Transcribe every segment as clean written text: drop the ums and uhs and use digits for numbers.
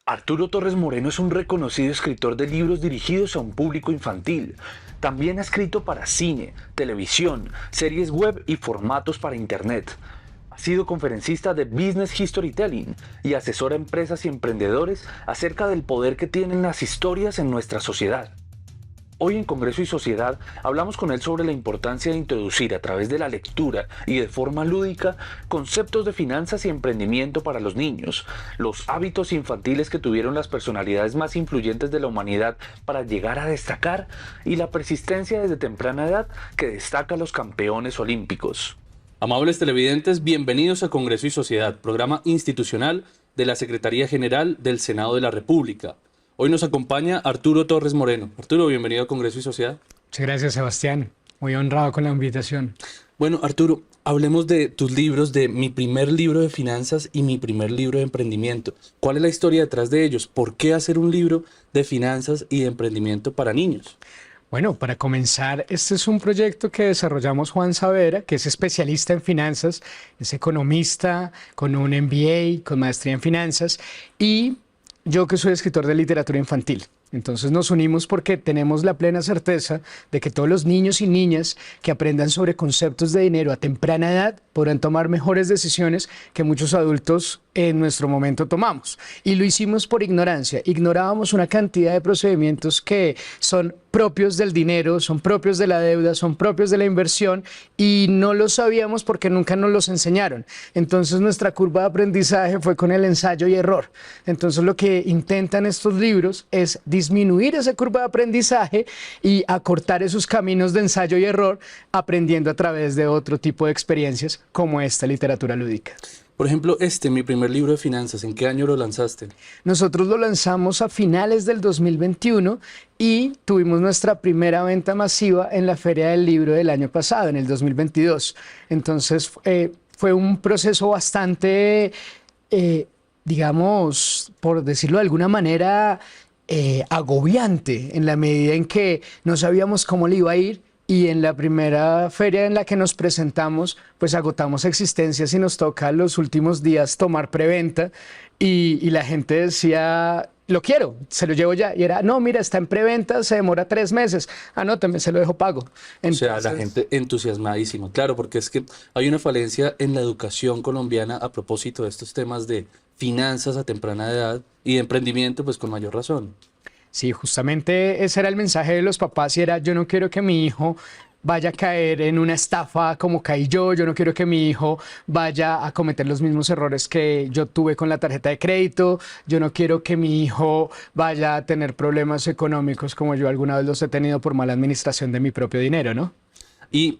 Arturo Torres Moreno es un reconocido escritor de libros dirigidos a un público infantil. También ha escrito para cine, televisión, series web y formatos para internet. Ha sido conferencista de Business Historytelling y asesora a empresas y emprendedores acerca del poder que tienen las historias en nuestra sociedad. Hoy en Congreso y Sociedad hablamos con él sobre la importancia de introducir a través de la lectura y de forma lúdica conceptos de finanzas y emprendimiento para los niños, los hábitos infantiles que tuvieron las personalidades más influyentes de la humanidad para llegar a destacar y la persistencia desde temprana edad que destaca a los campeones olímpicos. Amables televidentes, bienvenidos a Congreso y Sociedad, programa institucional de la Secretaría General del Senado de la República. Hoy nos acompaña Arturo Torres Moreno. Arturo, bienvenido a Congreso y Sociedad. Muchas gracias, Sebastián. Muy honrado con la invitación. Bueno, Arturo, hablemos de tus libros, de mi primer libro de finanzas y mi primer libro de emprendimiento. ¿Cuál es la historia detrás de ellos? ¿Por qué hacer un libro de finanzas y de emprendimiento para niños? Bueno, para comenzar, este es un proyecto que desarrollamos Juan Savera, que es especialista en finanzas, es economista con un MBA, con maestría en finanzas, y yo que soy escritor de literatura infantil. Entonces nos unimos porque tenemos la plena certeza de que todos los niños y niñas que aprendan sobre conceptos de dinero a temprana edad podrán tomar mejores decisiones que muchos adultos en nuestro momento tomamos. Y lo hicimos por ignorancia. Ignorábamos una cantidad de procedimientos que son propios del dinero, son propios de la deuda, son propios de la inversión y no los sabíamos porque nunca nos los enseñaron. Entonces nuestra curva de aprendizaje fue con el ensayo y error. Entonces lo que intentan estos libros es disminuir esa curva de aprendizaje y acortar esos caminos de ensayo y error aprendiendo a través de otro tipo de experiencias como esta literatura lúdica. Por ejemplo, mi primer libro de finanzas, ¿en qué año lo lanzaste? Nosotros lo lanzamos a finales del 2021 y tuvimos nuestra primera venta masiva en la Feria del Libro del año pasado, en el 2022. Entonces fue un proceso bastante, digamos, por decirlo de alguna manera, agobiante en la medida en que no sabíamos cómo le iba a ir. Y en la primera feria en la que nos presentamos, pues agotamos existencias y nos toca los últimos días tomar preventa y la gente decía, lo quiero, se lo llevo ya. Y era, no, mira, está en preventa, se demora 3 meses, anótame, se lo dejo pago. Entonces, o sea, la gente entusiasmadísima, claro, porque es que hay una falencia en la educación colombiana a propósito de estos temas de finanzas a temprana edad y de emprendimiento, pues con mayor razón. Sí, justamente ese era el mensaje de los papás y era, yo no quiero que mi hijo vaya a caer en una estafa como caí yo no quiero que mi hijo vaya a cometer los mismos errores que yo tuve con la tarjeta de crédito, yo no quiero que mi hijo vaya a tener problemas económicos como yo alguna vez los he tenido por mala administración de mi propio dinero, ¿no? Y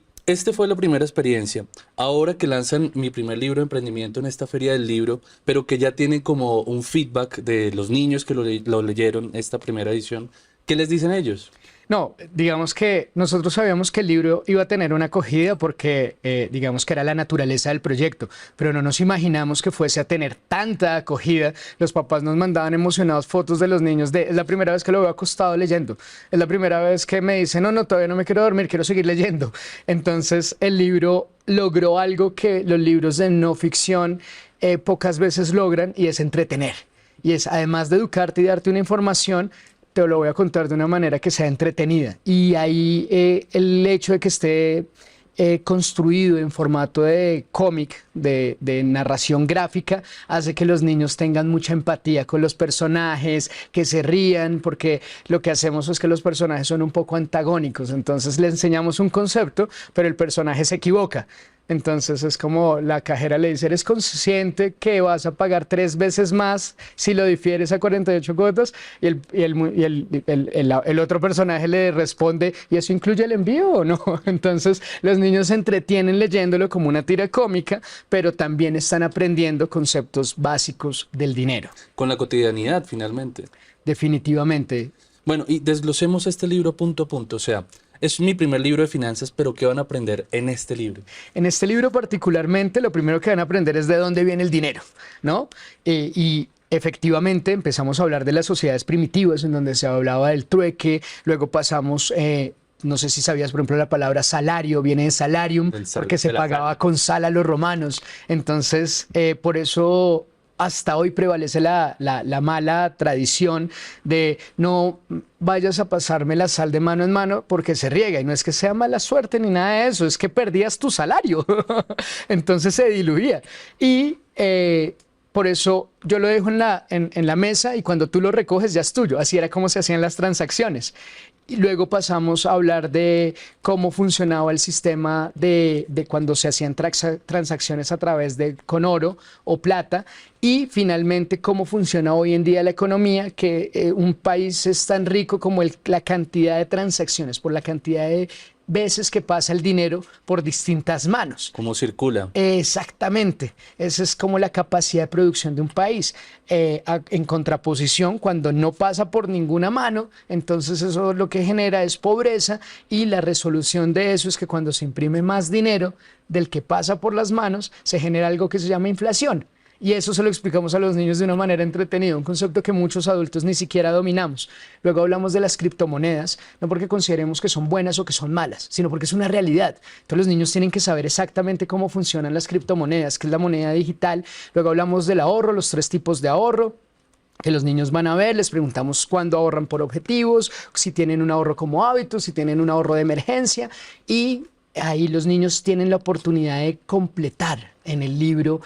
fue la primera experiencia. Ahora que lanzan mi primer libro de emprendimiento en esta feria del libro, pero que ya tienen como un feedback de los niños que lo leyeron esta primera edición, ¿qué les dicen ellos? No, digamos que nosotros sabíamos que el libro iba a tener una acogida porque digamos que era la naturaleza del proyecto, pero no nos imaginamos que fuese a tener tanta acogida. Los papás nos mandaban emocionados fotos de los niños es la primera vez que lo veo acostado leyendo, es la primera vez que me dicen, no, todavía no me quiero dormir, quiero seguir leyendo. Entonces el libro logró algo que los libros de no ficción pocas veces logran y es entretener. Y es, además de educarte y darte una información, te lo voy a contar de una manera que sea entretenida. Y ahí el hecho de que esté construido en formato de cómic, de narración gráfica, hace que los niños tengan mucha empatía con los personajes, que se rían, porque lo que hacemos es que los personajes son un poco antagónicos. Entonces le enseñamos un concepto, pero el personaje se equivoca. Entonces es como la cajera le dice, ¿eres consciente que vas a pagar 3 veces más si lo difieres a 48 cuotas? Y el otro personaje le responde, ¿y eso incluye el envío o no? Entonces los niños se entretienen leyéndolo como una tira cómica, pero también están aprendiendo conceptos básicos del dinero. Con la cotidianidad, finalmente. Definitivamente. Bueno, y desglosemos este libro punto a punto, o sea, es mi primer libro de finanzas, pero ¿qué van a aprender en este libro? En este libro particularmente, lo primero que van a aprender es de dónde viene el dinero, ¿no? Y efectivamente empezamos a hablar de las sociedades primitivas, en donde se hablaba del trueque, luego pasamos no sé si sabías, por ejemplo, la palabra salario viene de salarium, porque se pagaba con sal a los romanos. Entonces, por eso hasta hoy prevalece la mala tradición de no vayas a pasarme la sal de mano en mano porque se riega. Y no es que sea mala suerte ni nada de eso, es que perdías tu salario. Entonces se diluía. Y por eso yo lo dejo en la mesa y cuando tú lo recoges ya es tuyo. Así era como se hacían las transacciones. Y luego pasamos a hablar de cómo funcionaba el sistema de cuando se hacían transacciones a través de con oro o plata. Y finalmente cómo funciona hoy en día la economía, que un país es tan rico como la cantidad de transacciones, por la cantidad de veces que pasa el dinero por distintas manos. ¿Cómo circula? Exactamente. Esa es como la capacidad de producción de un país. En contraposición, cuando no pasa por ninguna mano, entonces eso lo que genera es pobreza y la resolución de eso es que cuando se imprime más dinero del que pasa por las manos, se genera algo que se llama inflación. Y eso se lo explicamos a los niños de una manera entretenida, un concepto que muchos adultos ni siquiera dominamos. Luego hablamos de las criptomonedas, no porque consideremos que son buenas o que son malas, sino porque es una realidad. Entonces los niños tienen que saber exactamente cómo funcionan las criptomonedas, qué es la moneda digital. Luego hablamos del ahorro, los 3 tipos de ahorro que los niños van a ver, les preguntamos cuándo ahorran por objetivos, si tienen un ahorro como hábito, si tienen un ahorro de emergencia y ahí los niños tienen la oportunidad de completar en el libro,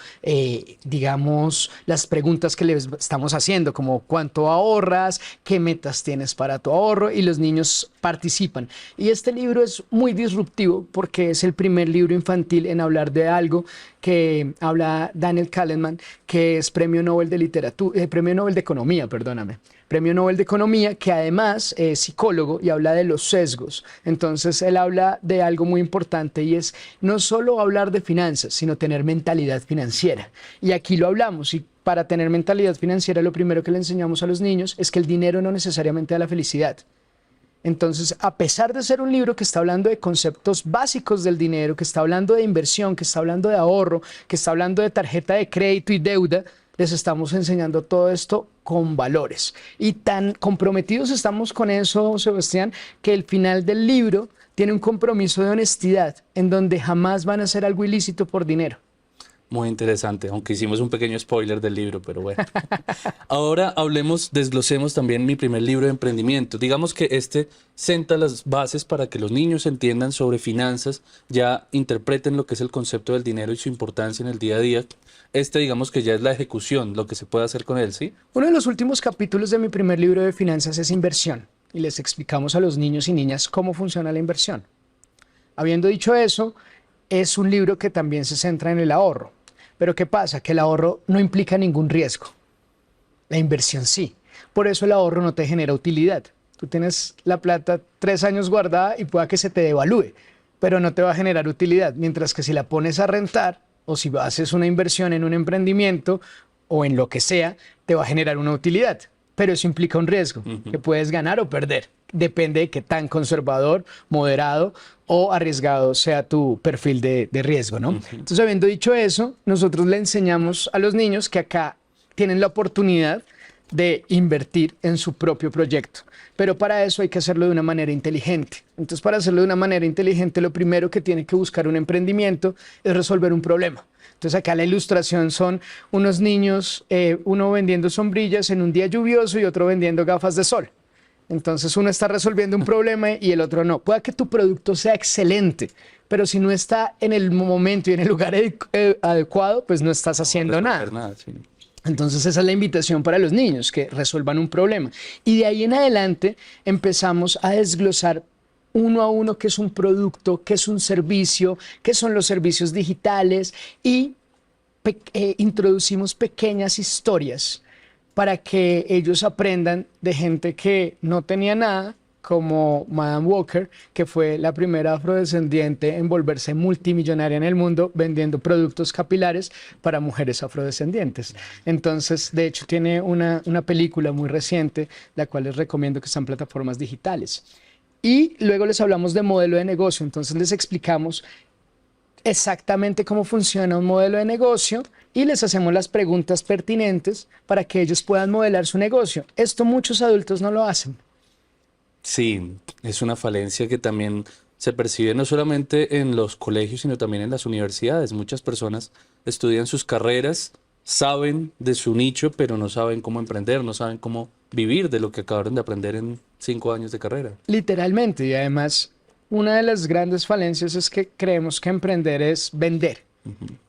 digamos, las preguntas que les estamos haciendo, como cuánto ahorras, qué metas tienes para tu ahorro, y los niños participan. Y este libro es muy disruptivo porque es el primer libro infantil en hablar de algo que habla Daniel Kahneman, que es Premio Nobel de Literatura, Premio Nobel de Economía, perdóname. Premio Nobel de Economía, que además es psicólogo y habla de los sesgos. Entonces él habla de algo muy importante y es no solo hablar de finanzas, sino tener mentalidad financiera. Y aquí lo hablamos y para tener mentalidad financiera lo primero que le enseñamos a los niños es que el dinero no necesariamente da la felicidad. Entonces, a pesar de ser un libro que está hablando de conceptos básicos del dinero, que está hablando de inversión, que está hablando de ahorro, que está hablando de tarjeta de crédito y deuda, les estamos enseñando todo esto con valores. Y tan comprometidos estamos con eso, Sebastián, que el final del libro tiene un compromiso de honestidad en donde jamás van a hacer algo ilícito por dinero. Muy interesante, aunque hicimos un pequeño spoiler del libro, pero bueno. Ahora desglosemos también mi primer libro de emprendimiento. Digamos que este senta las bases para que los niños entiendan sobre finanzas, ya interpreten lo que es el concepto del dinero y su importancia en el día a día. Digamos que ya es la ejecución, lo que se puede hacer con él, ¿sí? Uno de los últimos capítulos de mi primer libro de finanzas es inversión. Y les explicamos a los niños y niñas cómo funciona la inversión. Habiendo dicho eso, es un libro que también se centra en el ahorro. Pero ¿qué pasa? Que el ahorro no implica ningún riesgo. La inversión sí. Por eso el ahorro no te genera utilidad. Tú tienes la plata 3 años guardada y pueda que se te devalúe, pero no te va a generar utilidad. Mientras que si la pones a rentar o si haces una inversión en un emprendimiento o en lo que sea, te va a generar una utilidad. Pero eso implica un riesgo, que puedes ganar o perder. Depende de qué tan conservador, moderado o arriesgado sea tu perfil de riesgo, ¿no? Entonces, habiendo dicho eso, nosotros le enseñamos a los niños que acá tienen la oportunidad de invertir en su propio proyecto. Pero para eso hay que hacerlo de una manera inteligente. Entonces, para hacerlo de una manera inteligente, lo primero que tiene que buscar un emprendimiento es resolver un problema. Entonces acá la ilustración son unos niños, uno vendiendo sombrillas en un día lluvioso y otro vendiendo gafas de sol. Entonces uno está resolviendo un problema y el otro no. Puede que tu producto sea excelente, pero si no está en el momento y en el lugar adecuado, pues no estás haciendo nada. Sí. Entonces esa es la invitación para los niños, que resuelvan un problema. Y de ahí en adelante empezamos a desglosar uno a uno qué es un producto, qué es un servicio, qué son los servicios digitales y introducimos pequeñas historias para que ellos aprendan de gente que no tenía nada, como Madame Walker, que fue la primera afrodescendiente en volverse multimillonaria en el mundo vendiendo productos capilares para mujeres afrodescendientes. Entonces, de hecho, tiene una película muy reciente, la cual les recomiendo que está en plataformas digitales. Y luego les hablamos de modelo de negocio, entonces les explicamos exactamente cómo funciona un modelo de negocio y les hacemos las preguntas pertinentes para que ellos puedan modelar su negocio. Esto muchos adultos no lo hacen. Sí, es una falencia que también se percibe no solamente en los colegios, sino también en las universidades. Muchas personas estudian sus carreras saben de su nicho, pero no saben cómo emprender, no saben cómo vivir de lo que acabaron de aprender en 5 años de carrera. Literalmente, y además una de las grandes falencias es que creemos que emprender es vender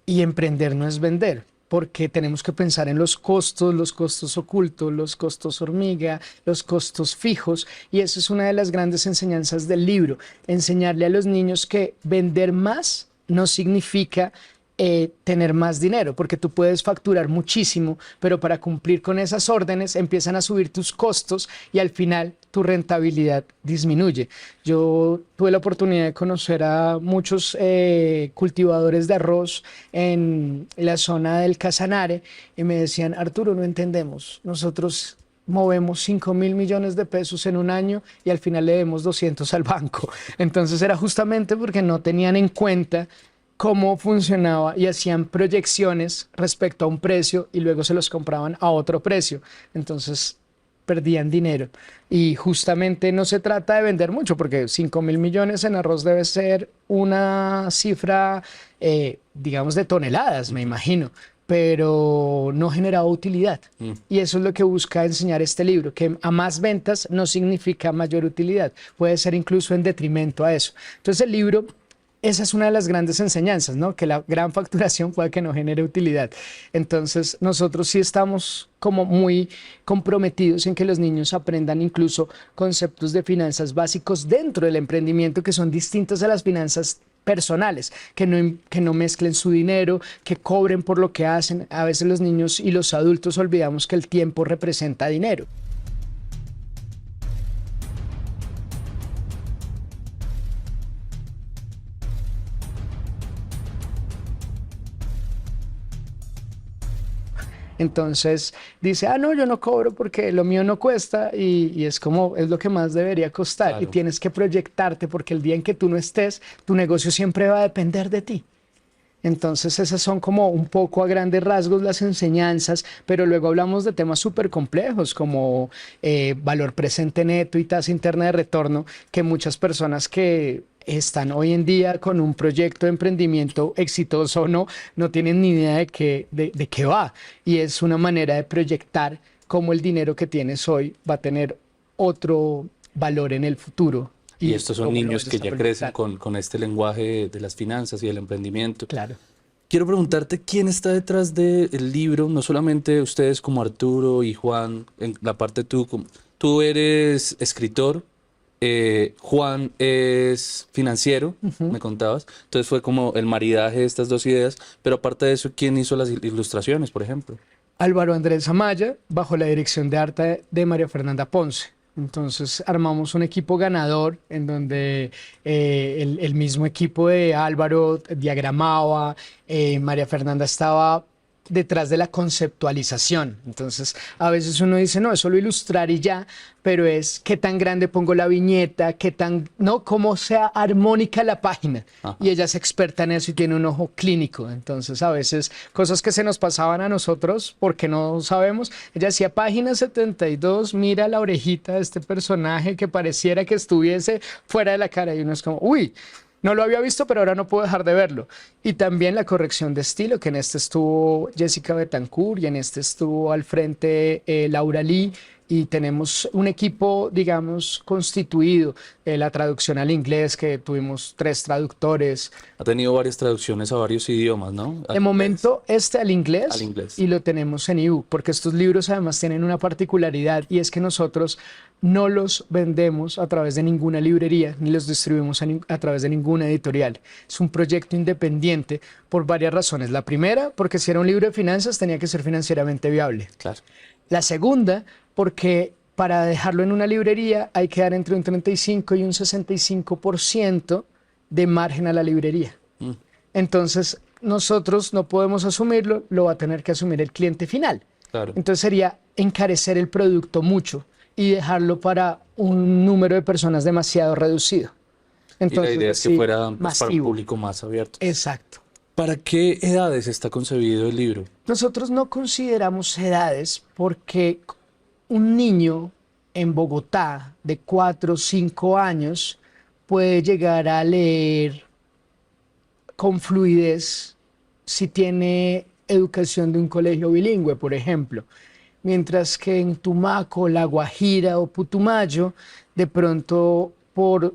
y emprender no es vender, porque tenemos que pensar en los costos ocultos, los costos hormiga, los costos fijos, y eso es una de las grandes enseñanzas del libro, enseñarle a los niños que vender más no significa tener más dinero, porque tú puedes facturar muchísimo, pero para cumplir con esas órdenes empiezan a subir tus costos y al final tu rentabilidad disminuye. Yo tuve la oportunidad de conocer a muchos cultivadores de arroz en la zona del Casanare y me decían, Arturo, no entendemos, nosotros movemos 5.000 millones de pesos en un año y al final le demos 200 al banco. Entonces era justamente porque no tenían en cuenta cómo funcionaba y hacían proyecciones respecto a un precio y luego se los compraban a otro precio. Entonces perdían dinero. Y justamente no se trata de vender mucho, porque 5.000 millones en arroz debe ser una cifra, digamos, de toneladas, me imagino, pero no generaba utilidad. Y eso es lo que busca enseñar este libro, que a más ventas no significa mayor utilidad, puede ser incluso en detrimento a eso. Entonces el libro, esa es una de las grandes enseñanzas, ¿no? Que la gran facturación puede que no genere utilidad. Entonces, nosotros sí estamos como muy comprometidos en que los niños aprendan incluso conceptos de finanzas básicos dentro del emprendimiento que son distintos a las finanzas personales, que no mezclen su dinero, que cobren por lo que hacen. A veces los niños y los adultos olvidamos que el tiempo representa dinero. Entonces dice, ah, no, yo no cobro porque lo mío no cuesta y es como, es lo que más debería costar. Claro. Y tienes que proyectarte porque el día en que tú no estés, tu negocio siempre va a depender de ti. Entonces esas son como un poco a grandes rasgos las enseñanzas, pero luego hablamos de temas súper complejos como valor presente neto y tasa interna de retorno, que muchas personas que están hoy en día con un proyecto de emprendimiento exitoso o no, no tienen ni idea de qué va. Y es una manera de proyectar cómo el dinero que tienes hoy va a tener otro valor en el futuro. Y estos son cómo lo niños vayas que a ya proyectar. crecen con este lenguaje de las finanzas y del emprendimiento. Claro. Quiero preguntarte quién está detrás del libro, no solamente ustedes como Arturo y Juan, en la parte tú eres escritor, Juan es financiero, me contabas, entonces fue como el maridaje de estas dos ideas, pero aparte de eso, ¿quién hizo las ilustraciones, por ejemplo? Álvaro Andrés Amaya, bajo la dirección de arte de María Fernanda Ponce. Entonces armamos un equipo ganador en donde el mismo equipo de Álvaro diagramaba, María Fernanda estaba detrás de la conceptualización. Entonces, a veces uno dice, no, es solo ilustrar y ya, pero es qué tan grande pongo la viñeta, qué tan, no, cómo sea armónica la página. Ajá. Y ella es experta en eso y tiene un ojo clínico. Entonces, a veces, cosas que se nos pasaban a nosotros porque no sabemos, ella decía, página 72, mira la orejita de este personaje que pareciera que estuviese fuera de la cara. Y uno es como, uy, no lo había visto, pero ahora no puedo dejar de verlo. Y también la corrección de estilo, que en este estuvo Jessica Betancourt y en este estuvo al frente Laura Lee. Y tenemos un equipo, digamos, constituido. La traducción al inglés, que tuvimos 3 traductores. Ha tenido varias traducciones a varios idiomas, ¿no? De momento, al inglés, Al inglés. y lo tenemos en ebook, porque estos libros además tienen una particularidad y es que nosotros no los vendemos a través de ninguna librería ni los distribuimos a través de ninguna editorial. Es un proyecto independiente por varias razones. La primera, porque si era un libro de finanzas tenía que ser financieramente viable. Claro. La segunda, porque para dejarlo en una librería hay que dar entre un 35 y un 65% de margen a la librería. Entonces, nosotros no podemos asumirlo, lo va a tener que asumir el cliente final. Claro. Entonces sería encarecer el producto mucho y dejarlo para un número de personas demasiado reducido. Entonces, y la idea es que sí, fuera pues, para un masivo. público más abierto. Exacto. ¿Para qué edades está concebido el libro? Nosotros no consideramos edades porque un niño en Bogotá de 4 o 5 años puede llegar a leer con fluidez si tiene educación de un colegio bilingüe, por ejemplo. Mientras que en Tumaco, La Guajira o Putumayo, de pronto por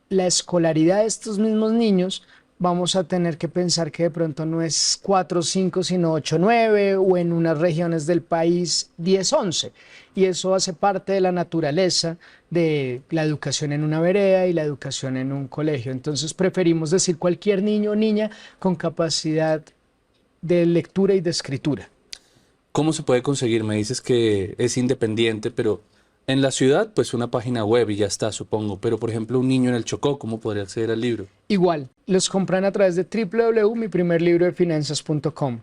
la escolaridad de estos mismos niños, vamos a tener que pensar que de pronto no es 4 5, sino 8 9, o en unas regiones del país 10 11. Y eso hace parte de la naturaleza de la educación en una vereda y la educación en un colegio. Entonces preferimos decir cualquier niño o niña con capacidad de lectura y de escritura. ¿Cómo se puede conseguir? Me dices que es independiente, pero en la ciudad, pues una página web y ya está, supongo. Pero, por ejemplo, un niño en el Chocó, ¿cómo podría acceder al libro? Igual, los compran a través de www.miprimerlibrodefinanzas.com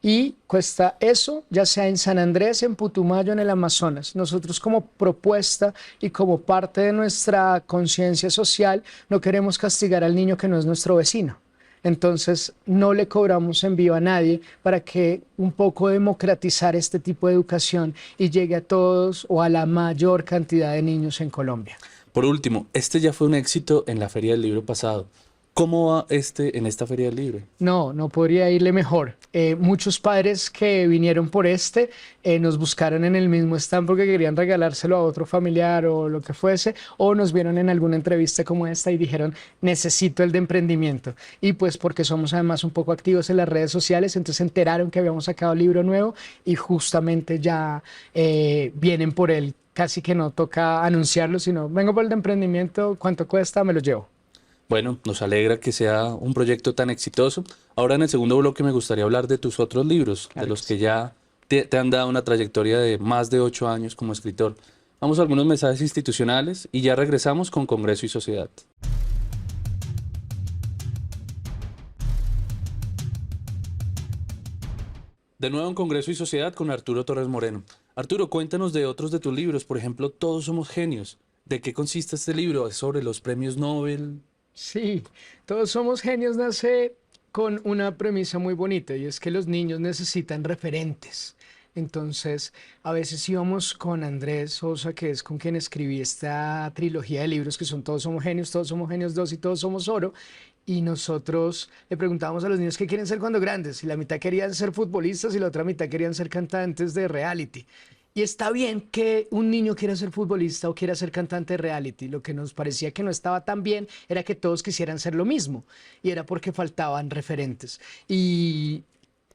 y cuesta eso, ya sea en San Andrés, en Putumayo, en el Amazonas. Nosotros como propuesta y como parte de nuestra conciencia social, no queremos castigar al niño que no es nuestro vecino. Entonces, no le cobramos envío a nadie para que un poco democratizar este tipo de educación y llegue a todos o a la mayor cantidad de niños en Colombia. Por último, este ya fue un éxito en la Feria del Libro pasado. ¿Cómo va en esta Feria del Libro? No podría irle mejor. Muchos padres que vinieron por nos buscaron en el mismo stand porque querían regalárselo a otro familiar o lo que fuese, o nos vieron en alguna entrevista como esta y dijeron, necesito el de emprendimiento. Y pues porque somos además un poco activos en las redes sociales, entonces se enteraron que habíamos sacado libro nuevo y justamente ya vienen por él. Casi que no toca anunciarlo, sino vengo por el de emprendimiento, ¿cuánto cuesta? Me lo llevo. Bueno, nos alegra que sea un proyecto tan exitoso. Ahora en el segundo bloque me gustaría hablar de tus otros libros, Claro de los que que ya te han dado una trayectoria de más de 8 años como escritor. Vamos a algunos mensajes institucionales y ya regresamos con Congreso y Sociedad. De nuevo en Congreso y Sociedad con Arturo Torres Moreno. Arturo, cuéntanos de otros de tus libros, por ejemplo, Todos somos genios. ¿De qué consiste este libro? ¿Es sobre los premios Nobel? Sí, Todos somos genios nace con una premisa muy bonita y es que los niños necesitan referentes. Entonces, a veces íbamos con Andrés Sosa, que es con quien escribí esta trilogía de libros que son Todos somos genios 2 y Todos somos oro. Y nosotros le preguntábamos a los niños qué quieren ser cuando grandes. Y la mitad querían ser futbolistas y la otra mitad querían ser cantantes de reality. Y está bien que un niño quiera ser futbolista o quiera ser cantante de reality. Lo que nos parecía que no estaba tan bien era que todos quisieran ser lo mismo. Y era porque faltaban referentes. Y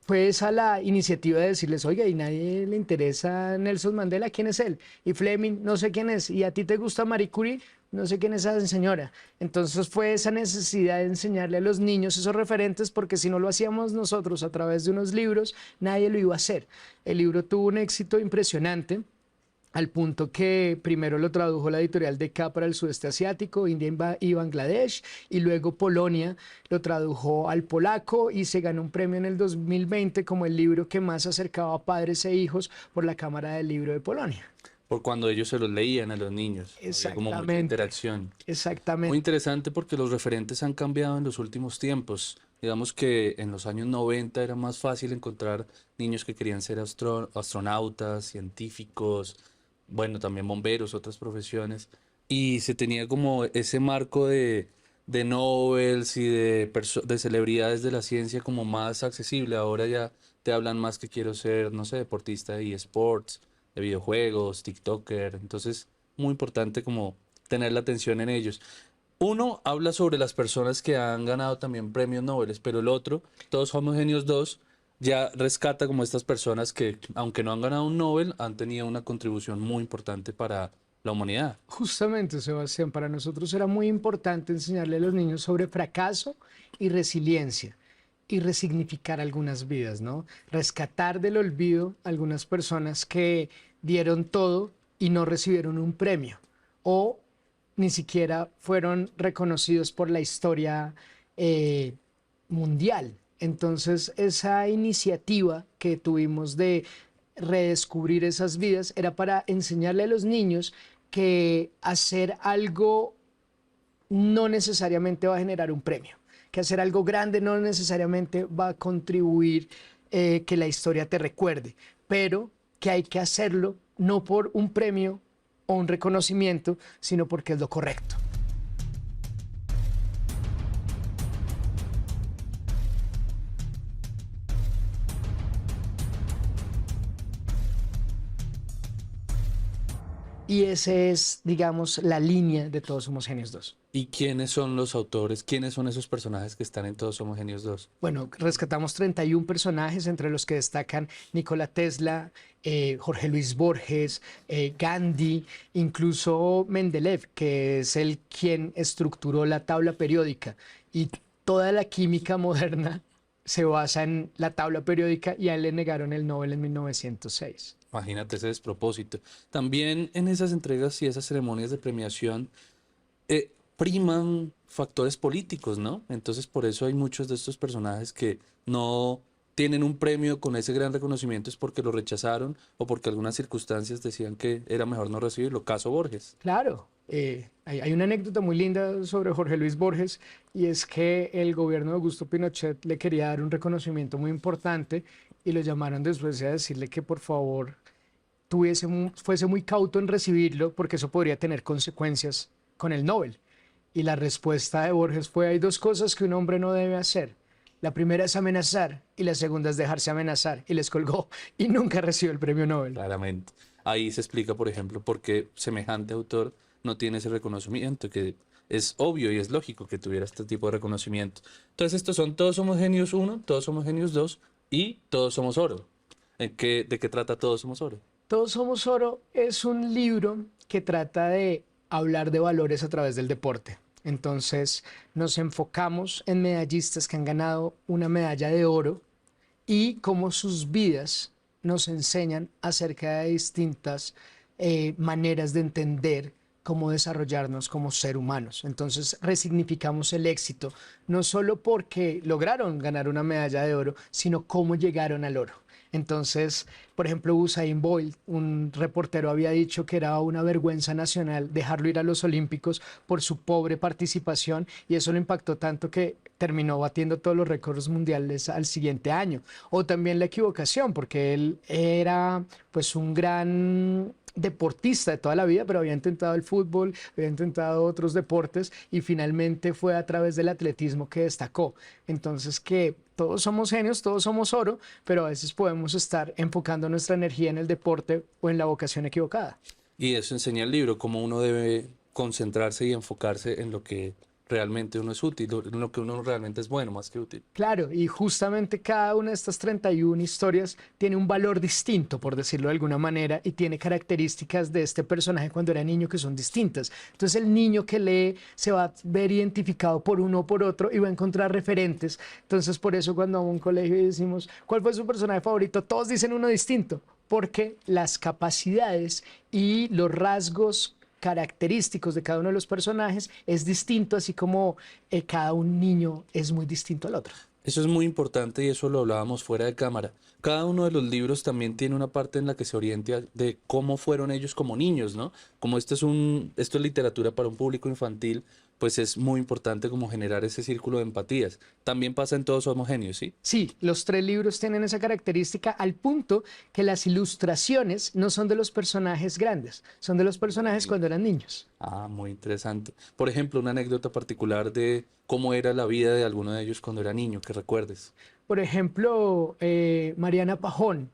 fue esa la iniciativa de decirles, oiga, y nadie le interesa Nelson Mandela, ¿quién es él? Y Fleming, no sé quién es. ¿Y a ti te gusta Marie Curie? No sé quién es esa señora. Entonces fue esa necesidad de enseñarle a los niños esos referentes, porque si no lo hacíamos nosotros a través de unos libros, nadie lo iba a hacer. El libro tuvo un éxito impresionante, al punto que primero lo tradujo la editorial DK para el sudeste asiático, India y Bangladesh, y luego Polonia lo tradujo al polaco y se ganó un premio en el 2020 como el libro que más acercaba a padres e hijos por la Cámara del Libro de Polonia. Por cuando ellos se los leían a los niños. Había como mucha interacción. Exactamente. Muy interesante porque los referentes han cambiado en los últimos tiempos. Digamos que en los años 90 era más fácil encontrar niños que querían ser astronautas, científicos, bueno, también bomberos, otras profesiones. Y se tenía como ese marco de Nobels y de celebridades de la ciencia como más accesible. Ahora ya te hablan más que quiero ser, no sé, deportista de eSports, de videojuegos, TikToker. Entonces, muy importante como tener la atención en ellos. Uno habla sobre las personas que han ganado también premios Nobel, pero el otro, Todos somos genios 2, ya rescata como estas personas que, aunque no han ganado un Nobel, han tenido una contribución muy importante para la humanidad. Justamente, Sebastián, para nosotros era muy importante enseñarle a los niños sobre fracaso y resiliencia y resignificar algunas vidas, ¿no? Rescatar del olvido algunas personas que dieron todo y no recibieron un premio o ni siquiera fueron reconocidos por la historia mundial. Entonces, esa iniciativa que tuvimos de redescubrir esas vidas era para enseñarle a los niños que hacer algo no necesariamente va a generar un premio, que hacer algo grande no necesariamente va a contribuir que la historia te recuerde, pero que hay que hacerlo no por un premio o un reconocimiento, sino porque es lo correcto. Y ese es, digamos, la línea de Todos Somos Genios 2. ¿Y quiénes son los autores? ¿Quiénes son esos personajes que están en Todos Somos Genios 2? Bueno, rescatamos 31 personajes, entre los que destacan Nikola Tesla, Jorge Luis Borges, Gandhi, incluso Mendeleev, que es el quien estructuró la tabla periódica. Y toda la química moderna se basa en la tabla periódica, y a él le negaron el Nobel en 1906. Imagínate ese despropósito. También en esas entregas y esas ceremonias de premiación priman factores políticos, ¿no? Entonces por eso hay muchos de estos personajes que no tienen un premio con ese gran reconocimiento, es porque lo rechazaron o porque algunas circunstancias decían que era mejor no recibirlo. Caso Borges. Claro, hay una anécdota muy linda sobre Jorge Luis Borges, y es que el gobierno de Augusto Pinochet le quería dar un reconocimiento muy importante y lo llamaron después a decirle que por favor fuese muy cauto en recibirlo, porque eso podría tener consecuencias con el Nobel. Y la respuesta de Borges fue: hay dos cosas que un hombre no debe hacer. La primera es amenazar y la segunda es dejarse amenazar. Y les colgó y nunca recibió el premio Nobel. Claramente. Ahí se explica, por ejemplo, por qué semejante autor no tiene ese reconocimiento, que es obvio y es lógico que tuviera este tipo de reconocimiento. Entonces estos son Todos Somos Genios 1, Todos Somos Genios 2 y Todos Somos Oro. ¿De qué trata Todos Somos Oro? Todos Somos Oro es un libro que trata de hablar de valores a través del deporte. Entonces nos enfocamos en medallistas que han ganado una medalla de oro y cómo sus vidas nos enseñan acerca de distintas maneras de entender cómo desarrollarnos como ser humanos. Entonces resignificamos el éxito, no solo porque lograron ganar una medalla de oro, sino cómo llegaron al oro. Entonces, por ejemplo, Usain Bolt, un reportero, había dicho que era una vergüenza nacional dejarlo ir a los Olímpicos por su pobre participación, y eso lo impactó tanto que terminó batiendo todos los récords mundiales al siguiente año. O también la equivocación, porque él era pues un gran deportista de toda la vida, pero había intentado el fútbol, había intentado otros deportes, y finalmente fue a través del atletismo que destacó. Entonces, que todos somos genios, todos somos oro, pero a veces podemos estar enfocando nuestra energía en el deporte o en la vocación equivocada. Y eso enseña el libro, cómo uno debe concentrarse y enfocarse en lo que realmente uno es útil, en lo que uno realmente es bueno, más que útil. Claro, y justamente cada una de estas 31 historias tiene un valor distinto, por decirlo de alguna manera, y tiene características de este personaje cuando era niño que son distintas. Entonces el niño que lee se va a ver identificado por uno o por otro y va a encontrar referentes. Entonces por eso cuando vamos a un colegio y decimos ¿cuál fue su personaje favorito?, todos dicen uno distinto, porque las capacidades y los rasgos característicos de cada uno de los personajes es distinto, así como cada un niño es muy distinto al otro. Eso es muy importante y eso lo hablábamos fuera de cámara. Cada uno de los libros también tiene una parte en la que se orienta de cómo fueron ellos como niños, ¿no? Como esto es literatura para un público infantil, pues es muy importante como generar ese círculo de empatías. También pasa en Todos Somos Genios, ¿sí? Sí, los 3 libros tienen esa característica, al punto que las ilustraciones no son de los personajes grandes, son de los personajes cuando eran niños. Ah, muy interesante. Por ejemplo, una anécdota particular de cómo era la vida de alguno de ellos cuando era niño, que recuerdes. Por ejemplo, Mariana Pajón.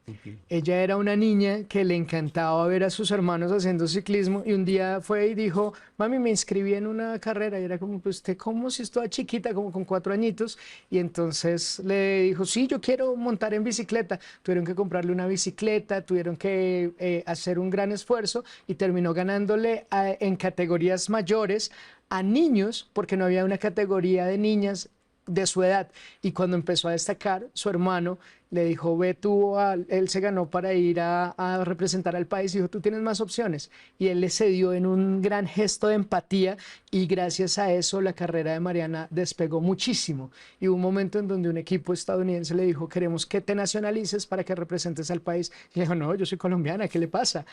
Ella era una niña que le encantaba ver a sus hermanos haciendo ciclismo, y un día fue y dijo: mami, me inscribí en una carrera. Y era como: pues usted, ¿cómo, si es toda chiquita, como con 4 añitos? Y entonces le dijo: sí, yo quiero montar en bicicleta. Tuvieron que comprarle una bicicleta, tuvieron que hacer un gran esfuerzo, y terminó ganándole en categorías mayores a niños, porque no había una categoría de niñas de su edad. Y cuando empezó a destacar, su hermano le dijo: ve tú, él se ganó para ir a representar al país, y dijo: tú tienes más opciones. Y él le cedió en un gran gesto de empatía, y gracias a eso la carrera de Mariana despegó muchísimo. Y hubo un momento en donde un equipo estadounidense le dijo: queremos que te nacionalices para que representes al país. Y dijo: no, yo soy colombiana, ¿qué le pasa?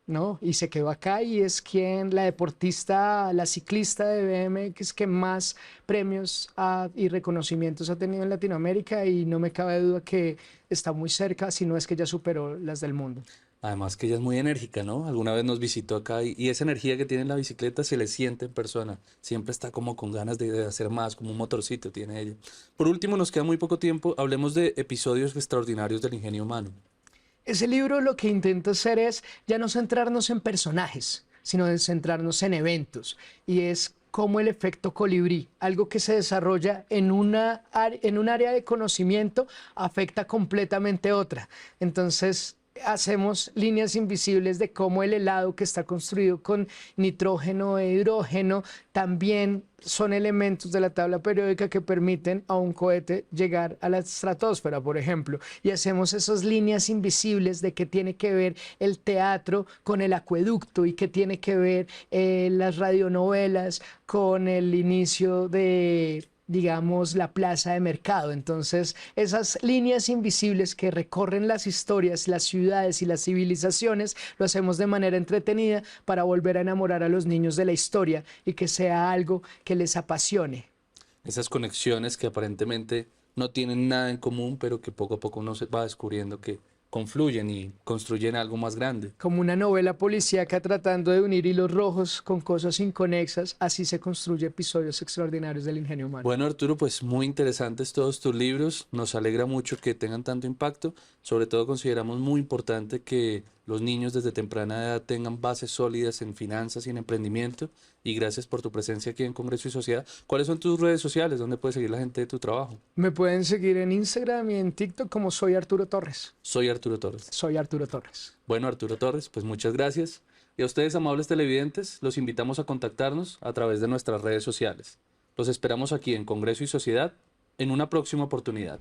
¿No? Y se quedó acá, y es la deportista, la ciclista de BMX que más premios y reconocimientos ha tenido en Latinoamérica, y no me cabe duda que está muy cerca, si no es que ya superó las del mundo. Además que ella es muy enérgica, ¿no? Alguna vez nos visitó acá y esa energía que tiene en la bicicleta se le siente en persona. Siempre está como con ganas de hacer más, como un motorcito tiene ella. Por último, nos queda muy poco tiempo. Hablemos de episodios extraordinarios del ingenio humano. Ese libro lo que intenta hacer es ya no centrarnos en personajes, sino de centrarnos en eventos. Y es como el efecto colibrí, algo que se desarrolla en un área de conocimiento, afecta completamente otra. Entonces, hacemos líneas invisibles de cómo el helado que está construido con nitrógeno e hidrógeno también son elementos de la tabla periódica que permiten a un cohete llegar a la estratosfera, por ejemplo. Y hacemos esas líneas invisibles de qué tiene que ver el teatro con el acueducto y qué tiene que ver las radionovelas con el inicio de, digamos, la plaza de mercado. Entonces, esas líneas invisibles que recorren las historias, las ciudades y las civilizaciones, lo hacemos de manera entretenida para volver a enamorar a los niños de la historia y que sea algo que les apasione. Esas conexiones que aparentemente no tienen nada en común, pero que poco a poco uno se va descubriendo que confluyen y construyen algo más grande. Como una novela policíaca tratando de unir hilos rojos con cosas inconexas, así se construye episodios extraordinarios del ingenio humano. Bueno, Arturo, pues muy interesantes todos tus libros. Nos alegra mucho que tengan tanto impacto. Sobre todo consideramos muy importante que los niños desde temprana edad tengan bases sólidas en finanzas y en emprendimiento. Y gracias por tu presencia aquí en Congreso y Sociedad. ¿Cuáles son tus redes sociales? ¿Dónde puede seguir la gente de tu trabajo? Me pueden seguir en Instagram y en TikTok como Soy Arturo Torres. Soy Arturo Torres. Soy Arturo Torres. Bueno, Arturo Torres, pues muchas gracias. Y a ustedes, amables televidentes, los invitamos a contactarnos a través de nuestras redes sociales. Los esperamos aquí en Congreso y Sociedad en una próxima oportunidad.